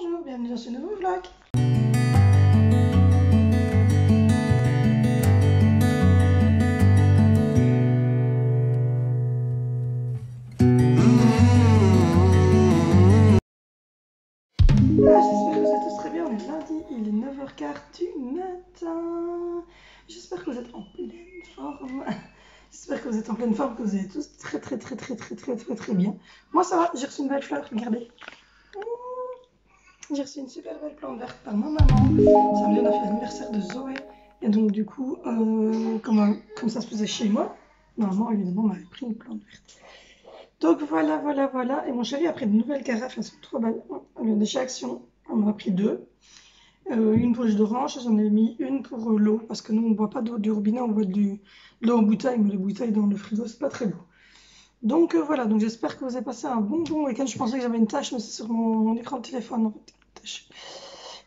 Bonjour, bienvenue dans ce nouveau vlog. J'espère que vous êtes tous très bien, on est lundi, il est 9h15 du matin. J'espère que vous êtes en pleine forme. J'espère que vous êtes en pleine forme, que vous êtes tous très bien. Moi ça va, j'ai reçu une belle fleur, regardez. J'ai reçu une super belle plante verte par ma maman. Samedi on a fait l'anniversaire de Zoé. Et donc du coup, comme ça se faisait chez moi, maman évidemment m'avait pris une plante verte. Donc voilà. Et mon chéri a pris de nouvelles carafes, elles sont trop belles. De chez Action, on en a pris deux. Une pour le jus d'orange, j'en ai mis une pour l'eau, parce que nous on ne boit pas d'eau du robinet, on boit de l'eau en bouteille, mais les bouteilles dans le frigo c'est pas très beau. Donc voilà, donc j'espère que vous avez passé un bon week-end. Je pensais que j'avais une tache, mais c'est sur mon écran de téléphone en fait.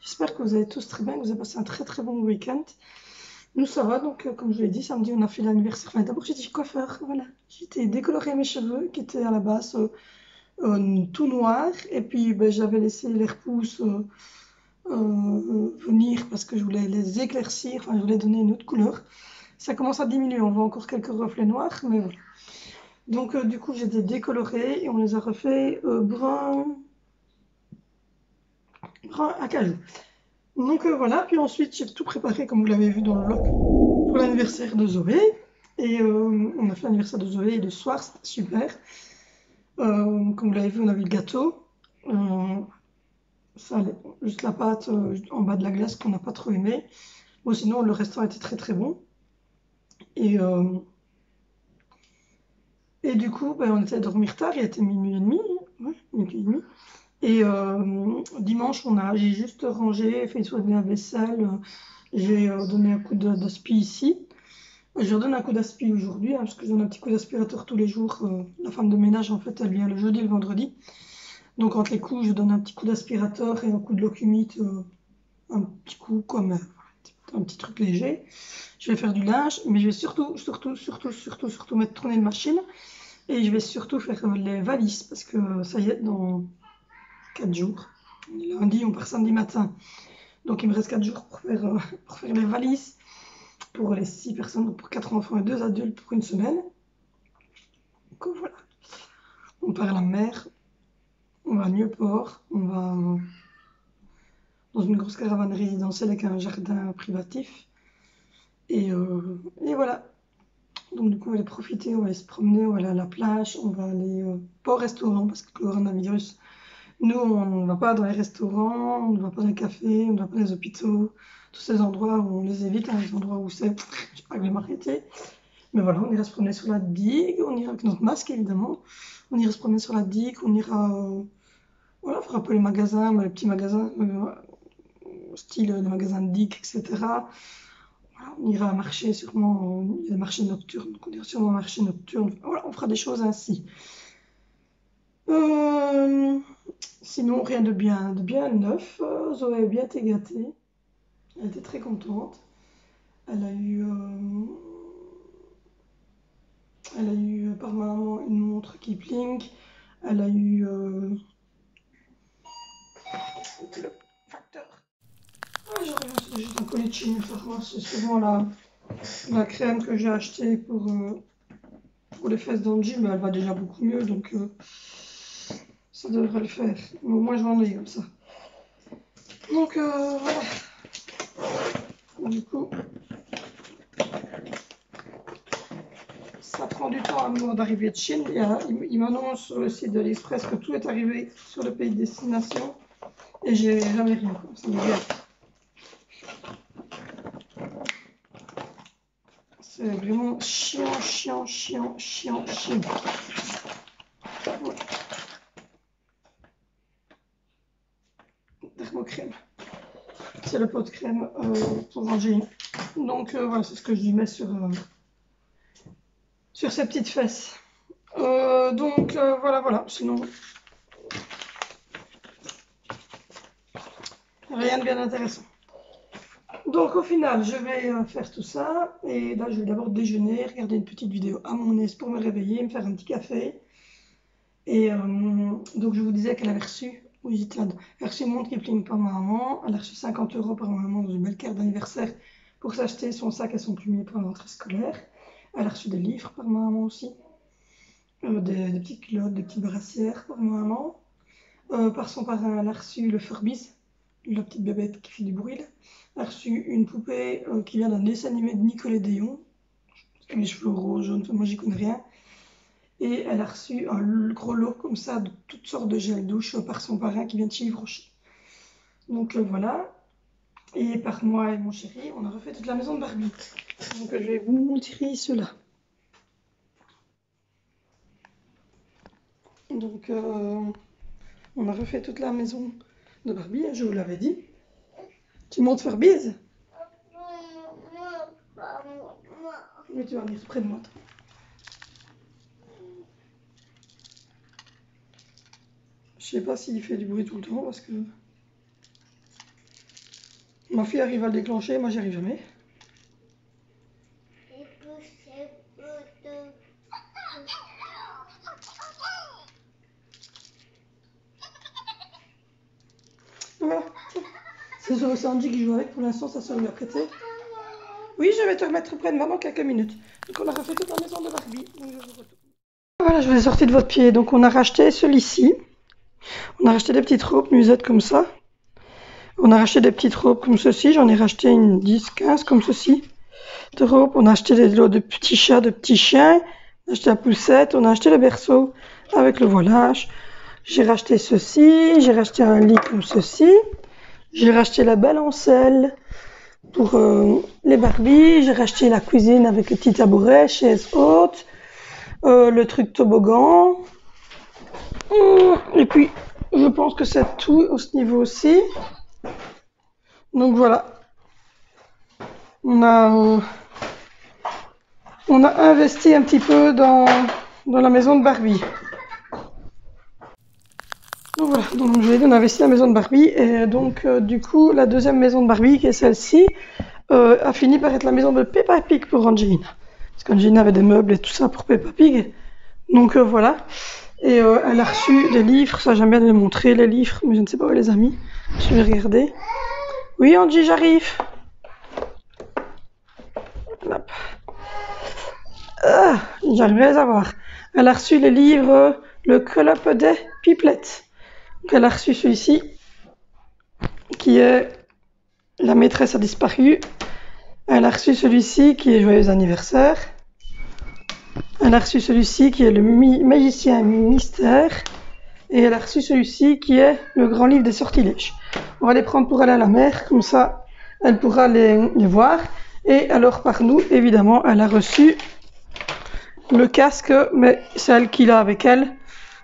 J'espère que vous allez tous très bien, que vous avez passé un très bon week-end. Nous ça va, donc comme je l'ai dit, samedi on a fait l'anniversaire. Enfin, d'abord j'étais coiffeur, voilà. J'étais décoloré mes cheveux qui étaient à la base tout noirs. Et puis j'avais laissé les repousses venir parce que je voulais les éclaircir, enfin je voulais donner une autre couleur. Ça commence à diminuer, on voit encore quelques reflets noirs, mais voilà. Donc du coup j'ai décoloré et on les a refait brun acajou. Donc voilà, puis ensuite j'ai tout préparé comme vous l'avez vu dans le vlog pour l'anniversaire de Zoé. Et on a fait l'anniversaire de Zoé le soir, c'était super. Comme vous l'avez vu, on a vu le gâteau. Ça allait, juste la pâte en bas de la glace qu'on n'a pas trop aimé. Bon, sinon le restaurant était très bon. Et du coup, on était à dormir tard, il était minuit et demi. Ouais, minuit et demi. Et dimanche, j'ai juste rangé, fait soigner la vaisselle. J'ai donné un coup d'aspi ici. Je redonne un coup d'aspi aujourd'hui, parce que je donne un petit coup d'aspirateur tous les jours. La femme de ménage, en fait, elle vient le jeudi et le vendredi. Donc, entre les coups, je donne un petit coup d'aspirateur et un coup de locumite, un petit coup comme un petit truc léger. Je vais faire du linge, mais je vais surtout mettre tourner une machine. Et je vais surtout faire les valises, parce que ça y est, dans 4 jours. Lundi, on part samedi matin. Donc, il me reste 4 jours pour faire les valises pour les 6 personnes, donc pour 4 enfants et 2 adultes pour une semaine. Donc, voilà. On part à la mer, on va à Nieuport, on va dans une grosse caravane résidentielle avec un jardin privatif. Et voilà. Donc, du coup, on va aller profiter, on va aller se promener, on va aller à la plage, on va aller pas au restaurant parce que le coronavirus. Nous, on ne va pas dans les restaurants, on ne va pas dans les cafés, on ne va pas dans les hôpitaux, tous ces endroits où on les évite, les endroits où c'est, je sais pas, je vais m'arrêter. Mais voilà, on ira se promener sur la digue, on ira avec notre masque évidemment, on ira se promener sur la digue, on ira, voilà, faire un peu les magasins, les petits magasins, style les magasins de digue, etc. Voilà, on ira marcher sûrement, il y a des marchés nocturnes, donc on ira sûrement marcher nocturne, voilà, on fera des choses ainsi. Sinon, rien de bien neuf. Zoé a bien été gâtée. Elle était très contente. Elle a eu par maman une montre Kipling. Elle a eu le facteur. Ah, je reviens sur juste un collier de chez Pharma. C'est souvent la crème que j'ai achetée pour les fesses d'Angie, mais elle va déjà beaucoup mieux, donc ça devrait le faire. Mais au moins, je m'en ai comme ça. Donc voilà. Du coup, ça prend du temps avant d'arriver de Chine. Il m'annonce sur le site de l'Express que tout est arrivé sur le pays de destination. Et j'ai jamais rien. Ça me gâte. C'est vraiment chiant. Ouais. Thermocrème. C'est le pot de crème pour ranger. Donc voilà, c'est ce que je lui mets sur ses petites fesses. Donc voilà. Sinon, rien de bien intéressant. Donc au final, je vais faire tout ça. Et là, je vais d'abord déjeuner, regarder une petite vidéo à mon aise pour me réveiller, me faire un petit café. Et donc je vous disais qu'elle avait reçu Oui, j'étais là-dedans. Elle a reçu une montre Kipling par ma maman. Elle a reçu 50 € par ma maman dans une belle carte d'anniversaire pour s'acheter son sac et son plumier pour la rentrée scolaire. Elle a reçu des livres par ma maman aussi. Des petites culottes, des petites brassières par ma maman. Par son parrain, elle a reçu le Furbies, la petite bébête qui fait du bruit là. Elle a reçu une poupée qui vient d'un dessin animé de Nicolas Déon. Avec les cheveux roses, jaunes, moi j'y connais rien. Et elle a reçu un gros lot comme ça de toutes sortes de gel douche par son parrain qui vient de chez Yves Rocher. Donc voilà. Et par moi et mon chéri, on a refait toute la maison de Barbie. Donc je vais vous montrer cela. Donc on a refait toute la maison de Barbie, je vous l'avais dit. Tu montes faire bise? Oui, tu vas venir près de moi. Je sais pas s'il fait du bruit tout le temps parce que ma fille arrive à le déclencher, moi j'y arrive jamais. Voilà. C'est Sandy qui joue avec, pour l'instant ça se lui a prêté. Oui, je vais te remettre près de moi dans quelques minutes. Donc on a refait toute la maison de Barbie. Donc je vous retourne. Voilà, je vous ai sorti de votre pied. Donc on a racheté celui-ci. On a racheté des petites robes nuisettes comme ça. On a racheté des petites robes comme ceci. J'en ai racheté une 10, 15 comme ceci. De robes. On a acheté des lots de petits chats, de petits chiens. On a acheté la poussette. On a acheté le berceau avec le voilage. J'ai racheté ceci. J'ai racheté un lit comme ceci. J'ai racheté la balancelle pour les Barbies. J'ai racheté la cuisine avec le petit tabouret, chaise haute. Le truc toboggan. Et puis, je pense que c'est tout au ce niveau aussi. Donc voilà. On a investi un petit peu dans la maison de Barbie. Donc voilà, donc je vous ai dit, on a investi dans la maison de Barbie. Et donc, du coup, la deuxième maison de Barbie, qui est celle-ci, a fini par être la maison de Peppa Pig pour Angelina. Parce qu'Angelina avait des meubles et tout ça pour Peppa Pig. Donc voilà. Et elle a reçu des livres, ça j'aime bien les montrer, les livres, mais je ne sais pas où les a mis. Je vais regarder. Oui Angie, j'arrive. Hop. Ah, j'arriverai à les avoir. Elle a reçu les livres Le Club des Pipelettes. Donc elle a reçu celui-ci, qui est La maîtresse a disparu. Elle a reçu celui-ci, qui est Joyeux anniversaire. Elle a reçu celui-ci qui est le magicien mystère. Et elle a reçu celui-ci qui est le grand livre des sortilèges. On va les prendre pour aller à la mer, comme ça elle pourra les voir. Et alors par nous, évidemment, elle a reçu le casque, mais c'est elle qui l'a avec elle.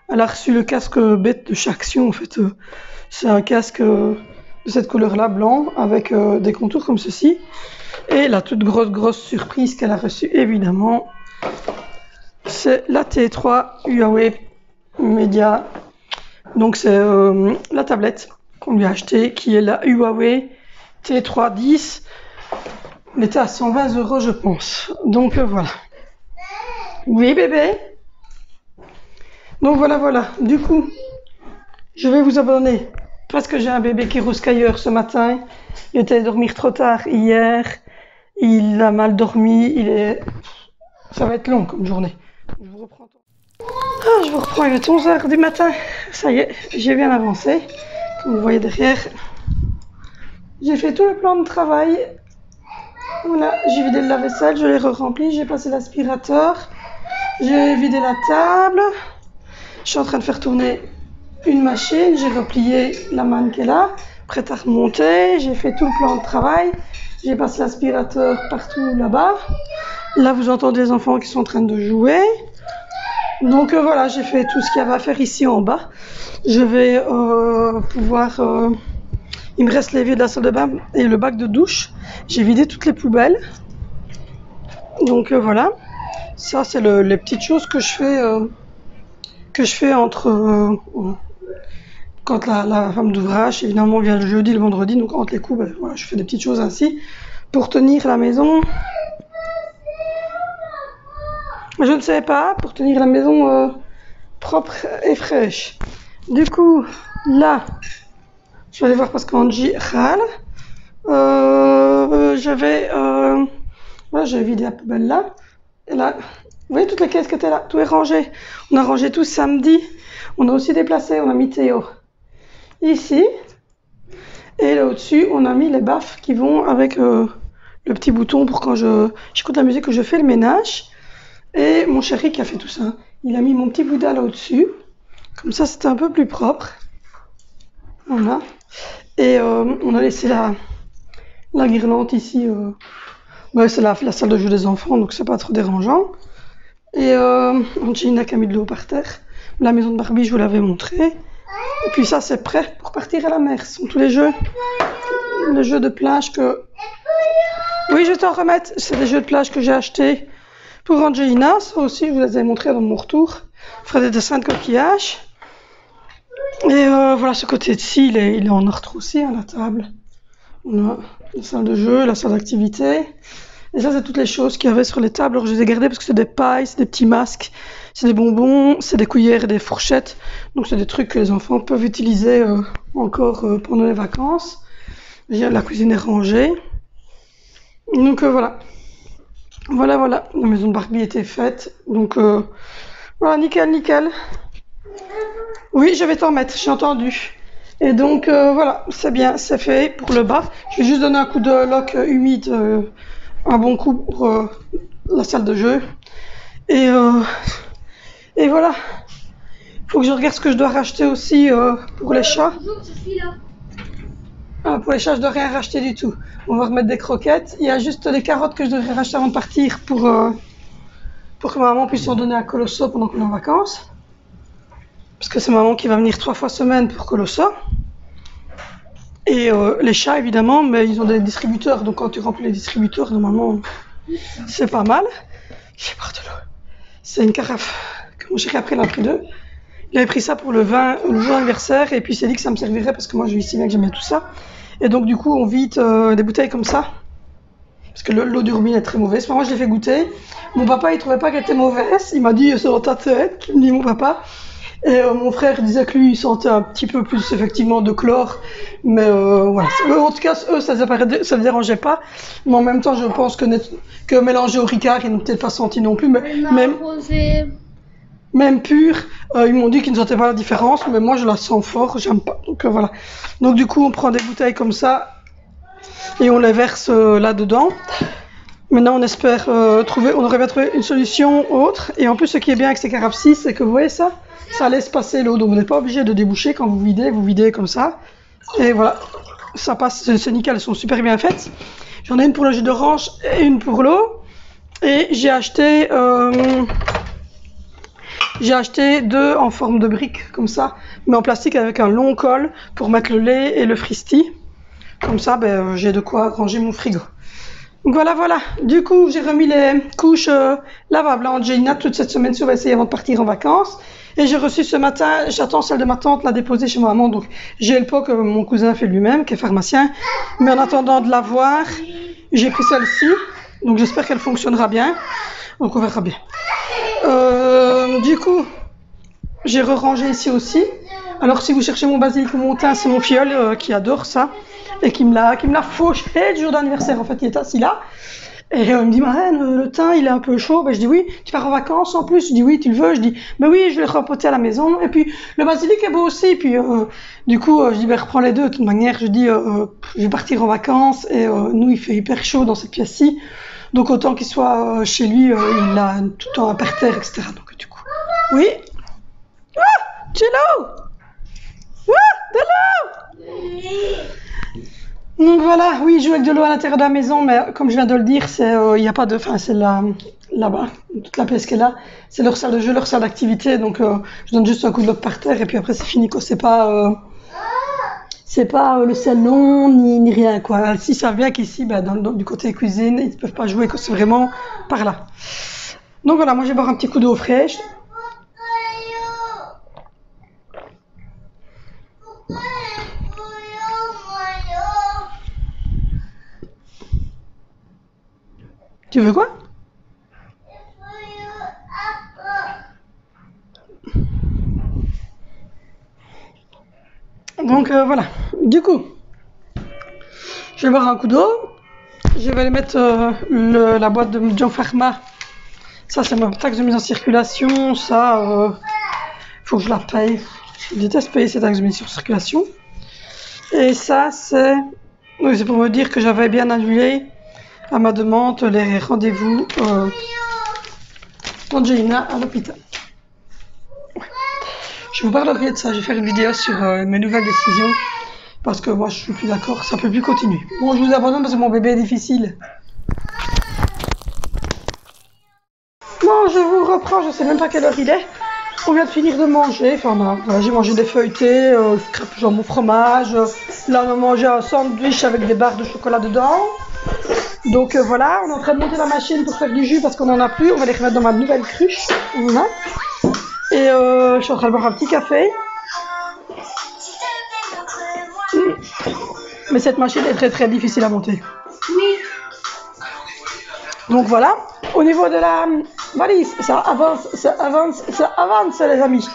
Elle a reçu le casque bête de chaque action en fait. C'est un casque de cette couleur-là, blanc, avec des contours comme ceci. Et la toute grosse surprise qu'elle a reçue, évidemment, c'est la T3 Huawei Media. Donc c'est la tablette qu'on lui a achetée, qui est la Huawei T310. Elle était à 120 € je pense. Donc voilà. Oui bébé. Donc voilà. Du coup, je vais vous abandonner parce que j'ai un bébé qui rouscailleur ce matin. Il était dormir trop tard hier. Il a mal dormi. Ça va être long comme journée. Je vous reprends. Je vous reprends, il est 11 h du matin. Ça y est, j'ai bien avancé. Comme vous voyez derrière, j'ai fait tout le plan de travail. Voilà, j'ai vidé le lave-vaisselle, je l'ai re-rempli, j'ai passé l'aspirateur, j'ai vidé la table. Je suis en train de faire tourner une machine, j'ai replié la manne qui est là, prête à remonter. J'ai fait tout le plan de travail. J'ai passé l'aspirateur partout là-bas. Là, vous entendez les enfants qui sont en train de jouer. Donc voilà, j'ai fait tout ce qu'il y avait à faire ici en bas. Je vais pouvoir... il me reste l'évier de la salle de bain et le bac de douche. J'ai vidé toutes les poubelles. Donc voilà. Ça, c'est les petites choses que je fais entre... quand la femme d'ouvrage, évidemment, vient le jeudi, le vendredi. Donc entre les coups, voilà, je fais des petites choses ainsi pour tenir la maison... Je ne sais pas, pour tenir la maison propre et fraîche. Du coup, Là, je vais aller voir parce qu'Angie râle. Voilà, j'ai vidé la poubelle là. Et là, vous voyez toutes les caisses qui étaient là, tout est rangé. On a rangé tout samedi. On a aussi déplacé, on a mis Théo ici. Et là au-dessus, on a mis les baffes qui vont avec le petit bouton pour quand j'écoute la musique que je fais le ménage. Et mon chéri qui a fait tout ça, il a mis mon petit Bouddha là au-dessus. Comme ça, c'était un peu plus propre. Voilà. Et on a laissé la guirlande ici. C'est la salle de jeu des enfants, donc c'est pas trop dérangeant. Et Angelina qui a mis de l'eau par terre. La maison de Barbie, je vous l'avais montré. Et puis ça, c'est prêt pour partir à la mer. Ce sont tous les jeux de plage que... Oui, je vais t'en remettre. C'est des jeux de plage que j'ai achetés pour Angelina. Ça aussi, je vous les ai montrés dans mon retour. Je ferai des dessins de coquillages. Et voilà, ce côté-ci, il est en or aussi à la table. On a la salle de jeu, la salle d'activité. Et ça, c'est toutes les choses qu'il y avait sur les tables. Alors, je les ai gardées parce que c'est des pailles, c'est des petits masques, c'est des bonbons, c'est des cuillères et des fourchettes. Donc, c'est des trucs que les enfants peuvent utiliser encore pendant les vacances. La cuisine est rangée. Donc, voilà. Voilà. La maison de Barbie était faite. Donc, voilà, nickel. Oui, je vais t'en mettre, j'ai entendu. Et donc, voilà, c'est bien, c'est fait pour le bas. Je vais juste donner un coup de lock humide, un bon coup pour la salle de jeu. Et voilà. Faut que je regarde ce que je dois racheter aussi pour les chats. Ah, pour les chats, je dois rien racheter du tout. On va remettre des croquettes. Il y a juste des carottes que je devrais racheter avant de partir pour que ma maman puisse en donner à Colosso pendant qu'on est en vacances. Parce que c'est maman qui va venir 3 fois semaine pour Colosso. Et les chats, évidemment, mais ils ont des distributeurs. Donc quand tu remplis les distributeurs, normalement, c'est pas mal. J'ai pris de l'eau. C'est une carafe que mon chéri a pris, il en a pris 2. Il avait pris ça pour le jour anniversaire. Et puis il s'est dit que ça me servirait parce que moi, je lui si bien que j'aimais tout ça. Et donc, du coup, on vide des bouteilles comme ça. Parce que l'eau du robinet est très mauvaise. Moi, je l'ai fait goûter. Mon papa, il trouvait pas qu'elle était mauvaise. Il m'a dit, c'est dans ta tête, qu'il me dit mon papa. Et mon frère disait que lui, il sentait un petit peu plus, effectivement, de chlore. Mais voilà. En tout cas, eux, ça ne dérangeait pas. Mais en même temps, je pense que mélangé au Ricard, ils n'ont peut-être pas senti non plus. Mais même pur, ils m'ont dit qu'ils ne sentaient pas la différence. Mais moi, je la sens fort. J'aime pas. Donc voilà. Donc du coup, on prend des bouteilles comme ça. Et on les verse là-dedans. Maintenant, on espère on aurait bien trouvé une solution autre. Et en plus, ce qui est bien avec ces carafes-ci, c'est que vous voyez ça laisse passer l'eau. Donc, vous n'êtes pas obligé de déboucher quand vous videz comme ça. Et voilà, ça passe, c'est nickel, elles sont super bien faites. J'en ai une pour le jus d'orange et une pour l'eau. Et j'ai acheté 2 en forme de briques, comme ça, mais en plastique avec un long col pour mettre le lait et le fristi. Comme ça, j'ai de quoi ranger mon frigo. Donc voilà. Du coup, j'ai remis les couches lavables à Angelina toute cette semaine. On va essayer avant de partir en vacances. Et j'ai reçu ce matin, j'attends celle de ma tante la déposer chez ma maman. Donc j'ai le pot que mon cousin fait lui-même, qui est pharmacien. Mais en attendant de la voir, j'ai pris celle-ci. Donc j'espère qu'elle fonctionnera bien. Donc on verra bien. Du coup, j'ai rangé ici aussi. Alors si vous cherchez mon basilic ou mon thym, c'est mon filleul qui adore ça. Et qui me l'a fauché le jour d'anniversaire. En fait, il est assis là. Et il me dit, Marraine, le thym, il est un peu chaud. Je dis, oui, tu pars en vacances en plus. Je dis, oui, tu le veux. Je dis, oui, je vais le repoter à la maison. Et puis, le basilic est beau aussi. Et puis, du coup, je dis, reprends les deux. De toute manière, je dis, je vais partir en vacances. Et nous, il fait hyper chaud dans cette pièce-ci. Donc, autant qu'il soit chez lui, il a tout le temps un parterre, etc. Donc, du coup, oui. Ah, Cello! Ah, de l'eau! Donc voilà, oui, je joue avec de l'eau à l'intérieur de la maison, mais comme je viens de le dire, il n'y a pas de, c'est là-bas, toute la pièce qui est là, c'est leur salle de jeu, leur salle d'activité, donc je donne juste un coup de lock par terre et puis après c'est fini quoi. C'est pas le salon ni rien quoi. Si ça vient qu'ici, du côté cuisine, ils ne peuvent pas jouer, c'est vraiment par là. Donc voilà, moi je vais boire un petit coup d'eau fraîche. Tu veux quoi? Donc voilà. Du coup, je vais boire un coup d'eau. Je vais aller mettre la boîte de John Pharma. Ça, c'est ma taxe de mise en circulation. Ça, faut que je la paye. Je déteste payer ces taxes de mise en circulation. Et ça, c'est pour me dire que j'avais bien annulé à ma demande les rendez-vous d'Angelina à l'hôpital. Ouais. Je vous parlerai de ça. Je vais faire une vidéo sur mes nouvelles décisions. Parce que moi, je suis plus d'accord. Ça peut plus continuer. Bon, je vous abandonne parce que mon bébé est difficile. Bon, je vous reprends. Je sais même pas quelle heure il est. On vient de finir de manger. Enfin, voilà, j'ai mangé des feuilletés, crêpes jambon fromage. Là, on a mangé un sandwich avec des barres de chocolat dedans. Donc voilà, on est en train de monter la machine pour faire du jus parce qu'on n'en a plus. On va les remettre dans ma nouvelle cruche. Voilà. Et je suis en train de boire un petit café. Mais cette machine est très très difficile à monter. Oui. Donc voilà. Au niveau de la valise, ça avance les amis.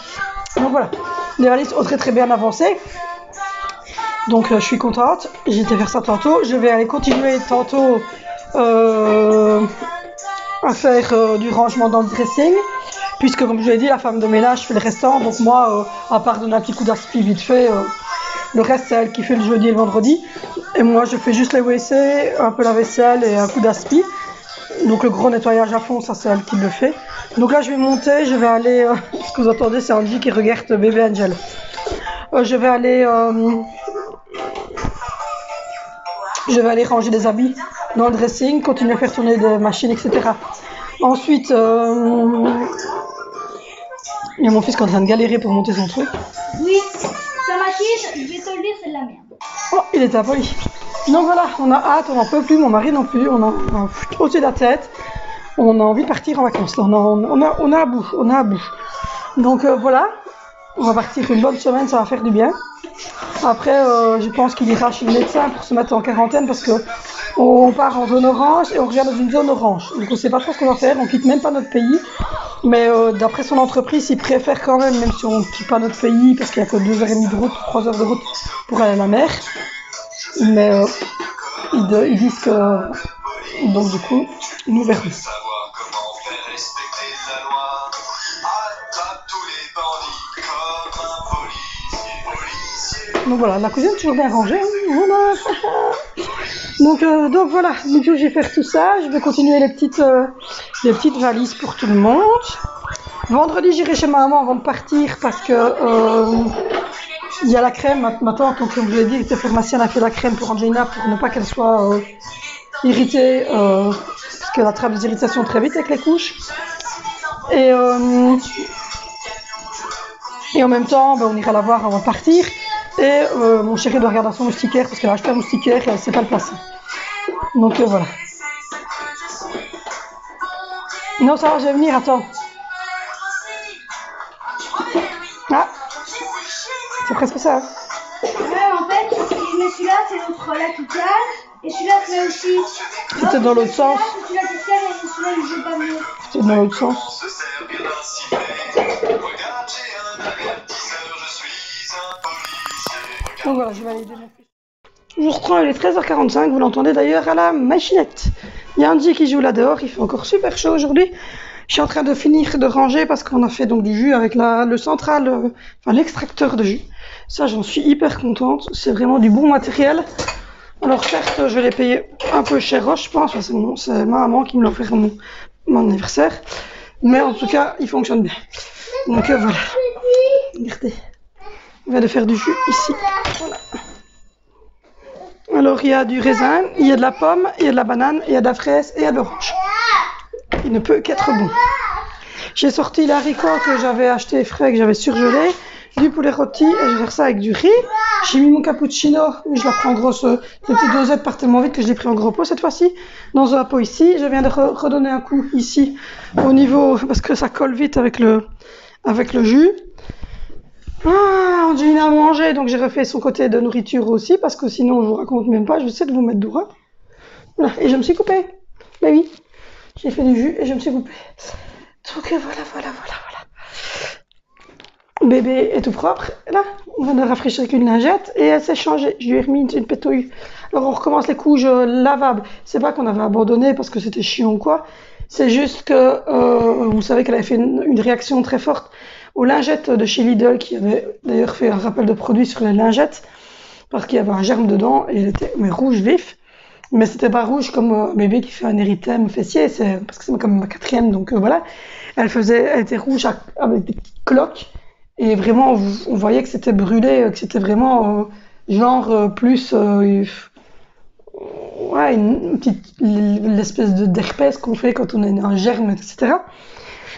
Donc voilà. Les valises ont très très bien avancé. Donc je suis contente. J'étais faire ça tantôt. Je vais aller continuer tantôt à faire du rangement dans le dressing. Puisque comme je l'ai dit, la femme de ménage fait le restant. Donc moi, à part donner un petit coup d'aspi vite fait, le reste c'est elle qui fait le jeudi et le vendredi. Et moi je fais juste les WC, un peu la vaisselle et un coup d'aspi. Donc le gros nettoyage à fond, ça c'est elle qui le fait. Donc là je vais monter, je vais aller... ce que vous entendez c'est Angie qui regarde bébé Angel. Je vais aller ranger des habits dans le dressing, continuer à faire tourner des machines, etc. Ensuite, il y a mon fils qui est en train de galérer pour monter son truc. Oui, sa machine, je vais te le dire, c'est de la merde. Oh, il était impoli. Donc voilà, on a hâte, on n'en peut plus, mon mari non plus, on a au-dessus de la tête. On a envie de partir en vacances, là. On a à bout, Donc voilà, on va partir une bonne semaine, ça va faire du bien. Après, je pense qu'il ira chez le médecin pour se mettre en quarantaine parce que on part en zone orange et on revient dans une zone orange. Donc on ne sait pas trop ce qu'on va faire, on quitte même pas notre pays. Mais d'après son entreprise, il préfère quand même si on ne quitte pas notre pays, parce qu'il n'y a que 2h30 de route, 3 heures de route pour aller à la mer. Mais ils disent que... Donc du coup, nous verrons. Donc voilà, la cuisine est toujours bien rangée. Voilà. Donc voilà, du coup je vais faire tout ça. Je vais continuer les petites valises pour tout le monde. Vendredi j'irai chez ma maman avant de partir parce que il y a la crème. Ma tante, donc, comme je l'ai dit, était pharmacienne, a fait la crème pour Angelina pour ne pas qu'elle soit irritée parce qu'elle attrape des irritations très vite avec les couches. Et en même temps, on ira la voir avant de partir. Et mon chéri doit regarder son moustiquaire parce qu'elle a acheté un moustiquaire et elle ne sait pas le placer. Donc voilà. Non, ça va, je vais venir, attends. Ah, c'est presque ça. Hein. Ouais, en fait, si je mets celui-là, c'est l'autre là qui cale. Et celui-là, je mets aussi. C'était dans l'autre sens. Celui-là qui cale et celui-là, il ne veut pas venir. C'était dans l'autre sens. Donc voilà, je vais aller aider mon fils. Je reprends, il est 13h45, vous l'entendez d'ailleurs à la machinette. Il y a Andy qui joue là dehors, il fait encore super chaud aujourd'hui. Je suis en train de finir de ranger parce qu'on a fait donc du jus avec le central, l'extracteur de jus. Ça, j'en suis hyper contente, c'est vraiment du bon matériel. Alors certes, je l'ai payé un peu cher, je pense, c'est ma maman qui me l'a offert à mon anniversaire. Mais en tout cas, il fonctionne bien. Donc voilà. Regardez. On va de faire du jus ici. Voilà. Alors il y a du raisin, il y a de la pomme, il y a de la banane, il y a de la fraise et il y a de l'orange. Il ne peut qu'être bon. J'ai sorti l'haricot que j'avais acheté frais, que j'avais surgelé, du poulet rôti et je vais faire ça avec du riz. J'ai mis mon cappuccino, mais je la prends en grosse. Les petites dosettes partent tellement vite que je l'ai pris en gros pot cette fois-ci. Dans un pot ici. Je viens de redonner un coup ici au niveau, parce que ça colle vite avec le jus. Ah, Angelina a mangé, donc j'ai refait son côté de nourriture aussi, parce que sinon je vous raconte même pas, je sais de vous mettre droit. Voilà, et je me suis coupée. Ben oui, j'ai fait du jus et je me suis coupée. Donc voilà. Bébé est tout propre. Là, on va le rafraîchir avec une lingette et elle s'est changée. Je lui ai remis une pétouille. Alors on recommence les couches lavables. C'est pas qu'on avait abandonné parce que c'était chiant ou quoi. C'est juste que vous savez qu'elle avait fait une réaction très forte aux lingettes de chez Lidl, qui avait d'ailleurs fait un rappel de produit sur les lingettes parce qu'il y avait un germe dedans et elle était rouge vif. Mais c'était pas rouge comme un bébé qui fait un érythème fessier, parce que c'est comme ma quatrième, donc voilà. Elle était rouge avec des petites cloques. Et vraiment, on voyait que c'était brûlé, que c'était vraiment plus, ouais, l'espèce d'herpès qu'on fait quand on a un germe, etc.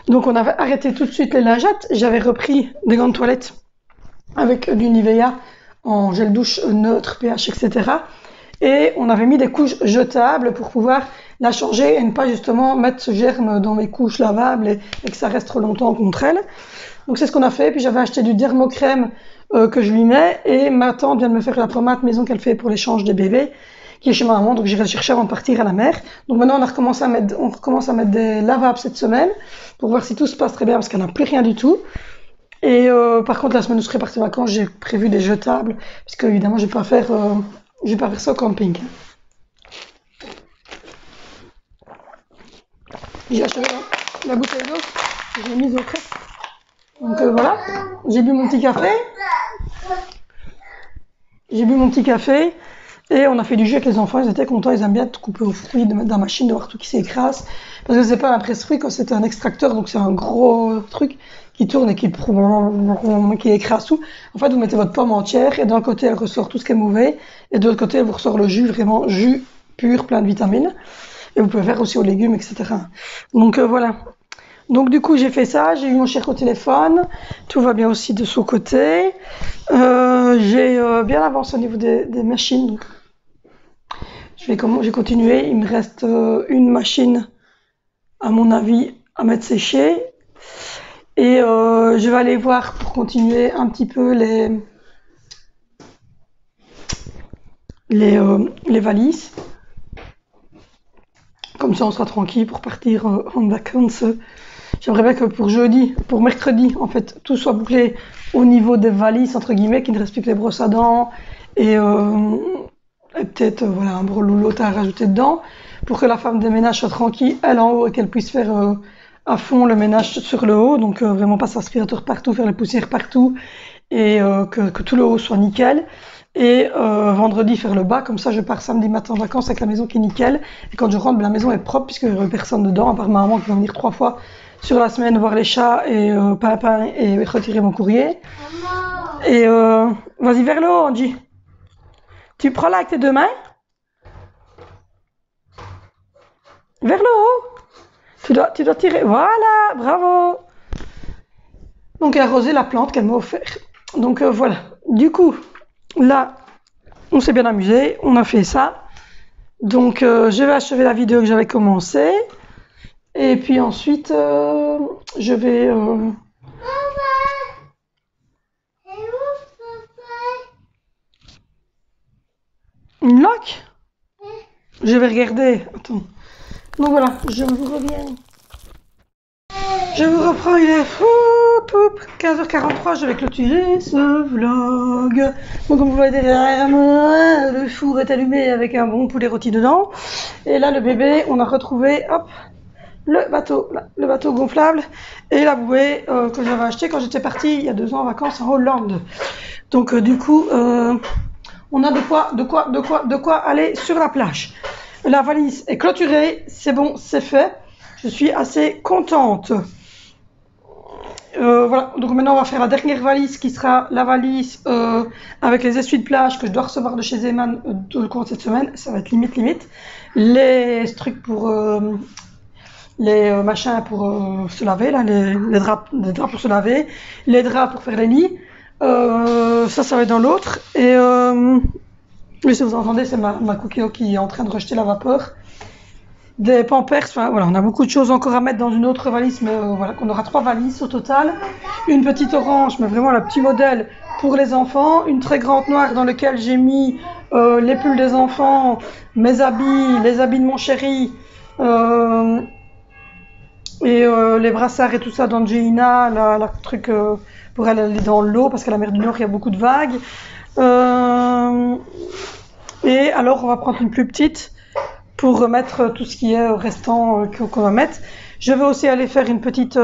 Donc on avait arrêté tout de suite les lingettes. J'avais repris des gants de toilette avec du Nivea en gel douche neutre, pH, etc. Et on avait mis des couches jetables pour pouvoir la changer et ne pas justement mettre ce germe dans mes couches lavables et que ça reste trop longtemps contre elle. Donc c'est ce qu'on a fait. Puis j'avais acheté du dermocrème que je lui mets et ma tante vient de me faire la pommade maison qu'elle fait pour l'échange des bébés qui est chez ma maman, donc j'irai le chercher avant de partir à la mer. Donc maintenant on recommence à mettre des lavables cette semaine pour voir si tout se passe très bien parce qu'elle n'a plus rien du tout. Et par contre la semaine où je serai partie en vacances, j'ai prévu des jetables parce que évidemment je vais pas faire ça au camping. J'ai acheté la bouteille d'eau, je l'ai mise au frais. Donc voilà, j'ai bu mon petit café et on a fait du jus avec les enfants. Ils étaient contents, ils aiment bien tout couper aux fruits, de mettre dans la machine, de voir tout qui s'écrase. Parce que c'est pas un presse-fruit, quand c'est un extracteur, donc c'est un gros truc qui tourne et qui écrase tout. En fait, vous mettez votre pomme entière et d'un côté elle ressort tout ce qui est mauvais et de l'autre côté elle vous ressort le jus, vraiment jus pur, plein de vitamines. Et vous pouvez faire aussi aux légumes, etc. Donc voilà. Donc du coup j'ai fait ça, j'ai eu mon cher au téléphone, tout va bien aussi de son côté. J'ai bien avancé au niveau des machines. Donc j'ai continué, il me reste une machine à mon avis à mettre sécher. Et je vais aller voir pour continuer un petit peu les valises. Comme ça on sera tranquille pour partir en vacances. J'aimerais bien que pour mercredi, en fait, tout soit bouclé au niveau des valises, entre guillemets, qu'il ne reste plus que les brosses à dents et peut-être voilà, un rouleau à rajouter dedans, pour que la femme des ménages soit tranquille, elle en haut, et qu'elle puisse faire à fond le ménage sur le haut, donc vraiment passer l'aspirateur partout, faire les poussières partout, et que tout le haut soit nickel. Et vendredi faire le bas, comme ça je pars samedi matin en vacances avec la maison qui est nickel, et quand je rentre, la maison est propre, puisqu'il n'y a personne dedans, à part ma maman qui va venir 3 fois sur la semaine voir les chats et Papa et retirer mon courrier. Et vas-y vers le haut, Angie. Tu prends là avec tes deux mains. Vers le haut. Tu dois tirer. Voilà, bravo. Donc arroser la plante qu'elle m'a offert. Donc voilà. Du coup, là, on s'est bien amusé. On a fait ça. Donc je vais achever la vidéo que j'avais commencée. Et puis ensuite, je vais... Une loque? Je vais regarder. Attends. Donc voilà, je vous reviens. Je vous reprends, il est 15h43, je vais clôturer ce vlog. Donc comme vous voyez derrière moi, le four est allumé avec un bon poulet rôti dedans. Et là, le bébé, on a retrouvé, hop, le bateau gonflable et la bouée que j'avais acheté quand j'étais partie il y a 2 ans en vacances en Hollande. Donc du coup, on a de quoi aller sur la plage. La valise est clôturée, c'est bon, c'est fait. Je suis assez contente. Voilà, donc maintenant on va faire la dernière valise qui sera la valise avec les essuies de plage que je dois recevoir de chez Zeman au cours de cette semaine. Ça va être limite. Les trucs pour... les machins pour se laver, là, les draps pour se laver, les draps pour faire les lits. Ça va être dans l'autre. Et si vous entendez, c'est ma Cookio qui est en train de rejeter la vapeur. Des Pampers, enfin, voilà, on a beaucoup de choses encore à mettre dans une autre valise, mais voilà, qu'on aura 3 valises au total. Une petite orange, mais vraiment le petit modèle pour les enfants. Une très grande noire dans laquelle j'ai mis les pulls des enfants, mes habits, les habits de mon chéri. Et les brassards et tout ça d'Angelina, la truc pour aller dans l'eau parce qu'à la mer du Nord il y a beaucoup de vagues. Et alors on va prendre une plus petite pour remettre tout ce qui est restant qu'on va mettre. Je vais aussi aller faire une petite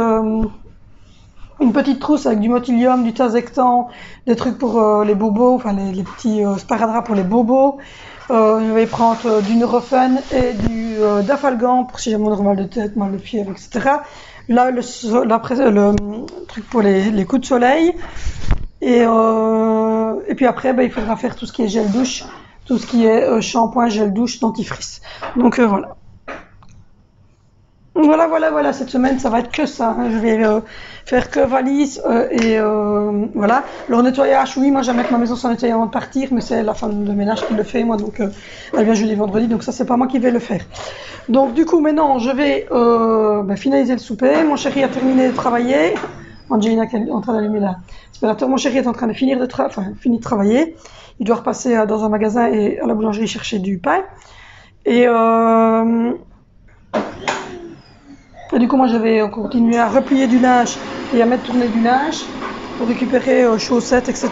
trousse avec du motilium, du tazectan, des trucs pour les bobos, enfin les petits sparadraps pour les bobos. Je vais prendre du Nurofen et du Dafalgan pour si j'ai mon mal de tête, mal de fièvre, etc. Là, le truc pour les coups de soleil. Et puis après, il faudra faire tout ce qui est gel douche, tout ce qui est shampoing, gel douche, dentifrice. Donc voilà. Voilà, cette semaine, ça va être que ça. Hein. Je vais faire que valise et voilà. Le nettoyage, oui, moi j'aime mettre ma maison sans nettoyer avant de partir, mais c'est la femme de ménage qui le fait, moi, donc elle vient jeudi, vendredi, donc ça, c'est pas moi qui vais le faire. Donc du coup, maintenant, je vais finaliser le souper. Mon chéri a terminé de travailler. Angelina qui est en train d'allumer l'aspirateur. Mon chéri est en train de finir de travailler. Il doit repasser dans un magasin et à la boulangerie chercher du pain. Et du coup, moi, je vais continuer à replier du linge et à mettre tourner du linge pour récupérer chaussettes, etc.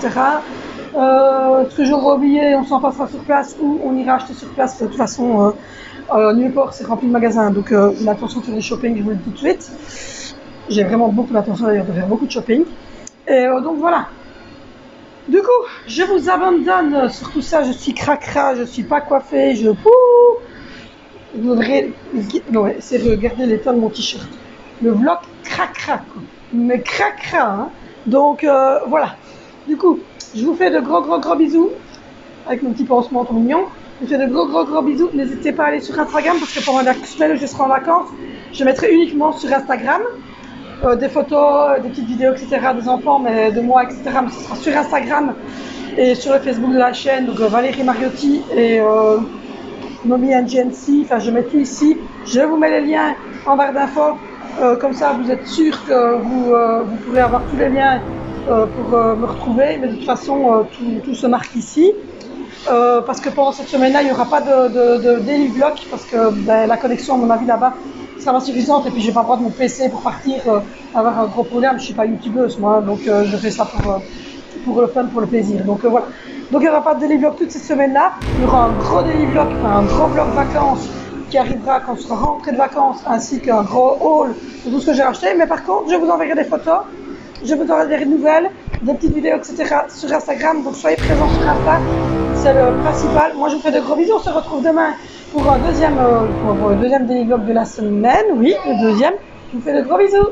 Toujours oublié, on s'en passera sur place ou on ira acheter sur place. De toute façon, Newport, c'est rempli de magasins. Donc, l'attention sur les shopping, je vous le dis tout de suite. J'ai vraiment beaucoup d'attention d'ailleurs de faire beaucoup de shopping. Et donc, voilà. Du coup, je vous abandonne sur tout ça. Je suis cracra, je suis pas coiffée, vous voudrez, ouais, c'est regarder l'état de mon t-shirt. Le vlog cracra, mais cracra, hein. Donc voilà. Du coup, je vous fais de gros bisous avec mon petit pansement tout mignon. Je vous fais de gros bisous. N'hésitez pas à aller sur Instagram parce que pendant la semaine où je serai en vacances, je mettrai uniquement sur Instagram des photos, des petites vidéos, etc. des enfants, mais de moi, etc. Mais ce sera sur Instagram et sur le Facebook de la chaîne. Donc Valérie Mariotti et Mommy and GNC, enfin je mets tout ici, je vous mets les liens en barre d'infos, comme ça vous êtes sûr que vous pourrez avoir tous les liens pour me retrouver, mais de toute façon tout se marque ici, parce que pendant cette semaine-là il n'y aura pas de daily vlog, parce que la connexion à mon avis là-bas sera pas suffisante, et puis j'ai pas le droit de mon PC pour partir avoir un gros problème, je suis pas youtubeuse moi, donc je fais ça pour le fun, pour le plaisir, donc voilà. Donc il n'y aura pas de daily vlog toute cette semaine-là, il y aura un gros daily vlog, un gros vlog vacances qui arrivera quand on sera rentré de vacances, ainsi qu'un gros haul de tout ce que j'ai acheté. Mais par contre, je vous enverrai des photos, je vous enverrai des nouvelles, des petites vidéos, etc. sur Instagram. Donc soyez présents sur Insta, c'est le principal. Moi je vous fais de gros bisous, on se retrouve demain pour un deuxième daily vlog de la semaine, oui, le deuxième. Je vous fais de gros bisous.